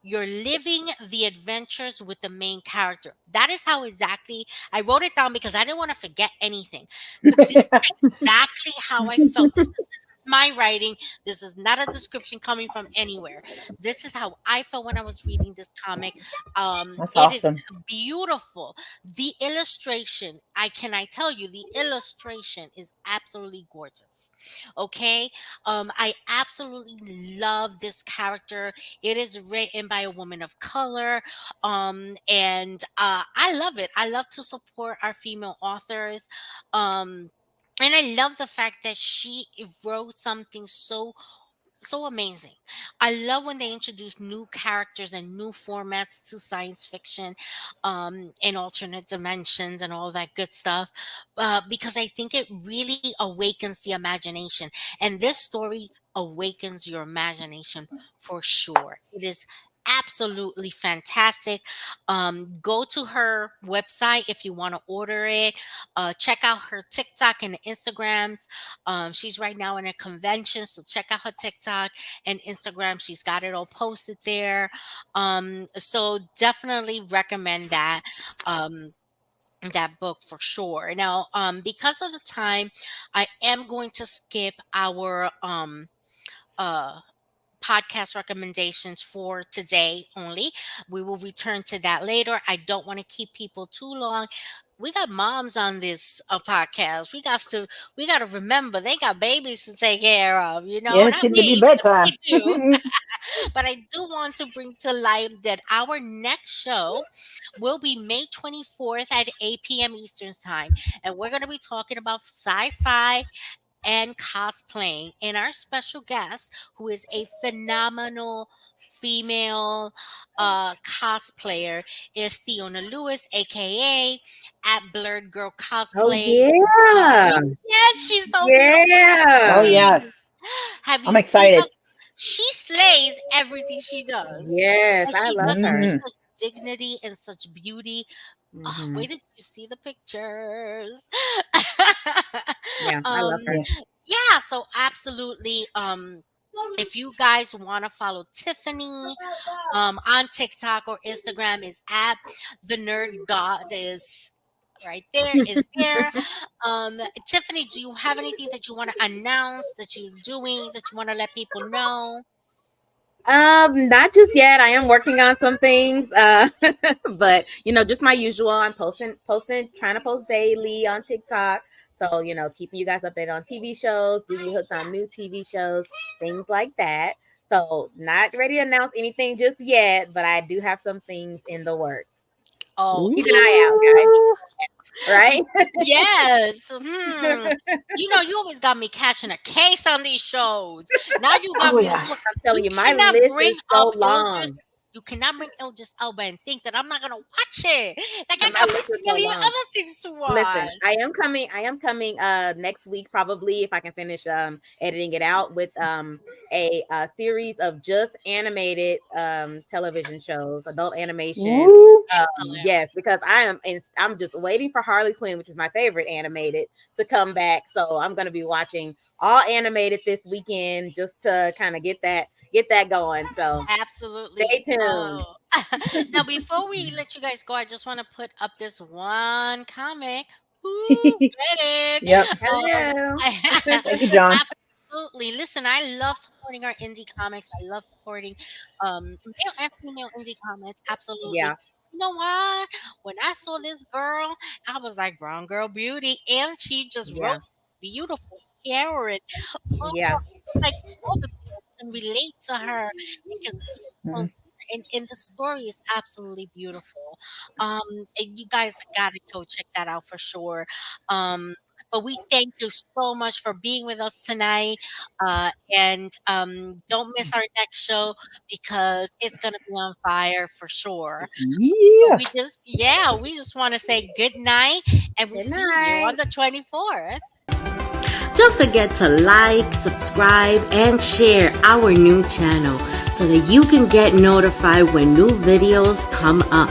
you're living the adventures with the main character. That is how exactly I wrote it down because I didn't want to forget anything. But this is exactly how I felt. This is my writing. This is not a description coming from anywhere. This is how I felt when I was reading this comic. That's It is awesome. beautiful. The illustration, I tell you, the illustration is absolutely gorgeous. Okay. I absolutely love this character. It is written by a woman of color. And I love it. I love to support our female authors. Um, and I love the fact that she wrote something so amazing. I love when they introduce new characters and new formats to science fiction, and alternate dimensions and all that good stuff, because I think it really awakens the imagination. And this story awakens your imagination for sure. It is absolutely fantastic. Go to her website if you want to order it. Check out her TikTok and Instagrams. She's right now in a convention, so check out her TikTok and Instagram. She's got it all posted there. So definitely recommend that book for sure. Now, because of the time, I am going to skip our uh podcast recommendations for today only. We will return to that later. I don't want to keep people too long. We got moms on this podcast. We got to remember they got babies to take care of. Yeah, it's Not getting to be me, but bedtime. they do. But I do want to bring to light that our next show will be May 24th at 8 p.m. Eastern Time. And we're going to be talking about sci-fi and cosplaying. And our special guest, who is a phenomenal female cosplayer, is Theona Lewis, aka at Blurred Girl Oh Cosplay. yeah. Yes, she's so Oh Yeah. yes, beautiful. Have I'm you seen her? excited. She slays everything she does. Yes, And I she love does it her. with Hmm. such dignity and such beauty. Oh, Hmm. wait till you see the pictures. Yeah, I um love her. Yeah. yeah, so absolutely. If you guys want to follow Tiffany on TikTok or Instagram, is at the nerd goddess. Right there is there. Tiffany, do you have anything that you want to announce that you're doing that you want to let people know? Not just yet. I am working on some things. But just my usual. I'm posting, trying to post daily on TikTok. So, keeping you guys updated on TV shows, getting you hooked on new TV shows, things like that. So, not ready to announce anything just yet, but I do have some things in the works. Oh, Keep an eye out, guys. Ooh. Y- Right? yes. You always got me catching a case on these shows. Now you got Oh me yeah. hooked. I'm telling You you, my cannot list bring is up so Ildris. long. You cannot bring Ildris Elba and think that I'm not gonna watch it. Like I My got list 50 is so million long. other things to Listen, watch. I am coming next week probably if I can finish editing it out with a series of just animated television shows, adult animation. Ooh. Excellent. Yes, because I'm just waiting for Harley Quinn, which is my favorite animated, to come back. So I'm going to be watching all animated this weekend just to kind of get that going. So Absolutely. stay tuned. Now, before we let you guys go, I just want to put up this one comic. Who read it? Yep. Um, Hello. Thank you, John. Absolutely. Listen, I love supporting our indie comics. I love supporting male and female indie comics. Absolutely. Yeah, You know what? When I saw this girl, I was like, Brown Girl Beauty. And she just wrote yeah, beautiful hair and yeah. oh, like all the girls can relate to her and can see themselves. Mhm. And the story is absolutely beautiful. And you guys gotta go check that out for sure. Um, but we thank you so much for being with us tonight. And don't miss our next show because it's going to be on fire for sure. So Yeah. we just want to say good night and we Good see you on night. the 24th. Don't forget to like, subscribe, and share our new channel so that you can get notified when new videos come up.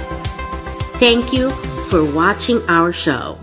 Thank you for watching our show.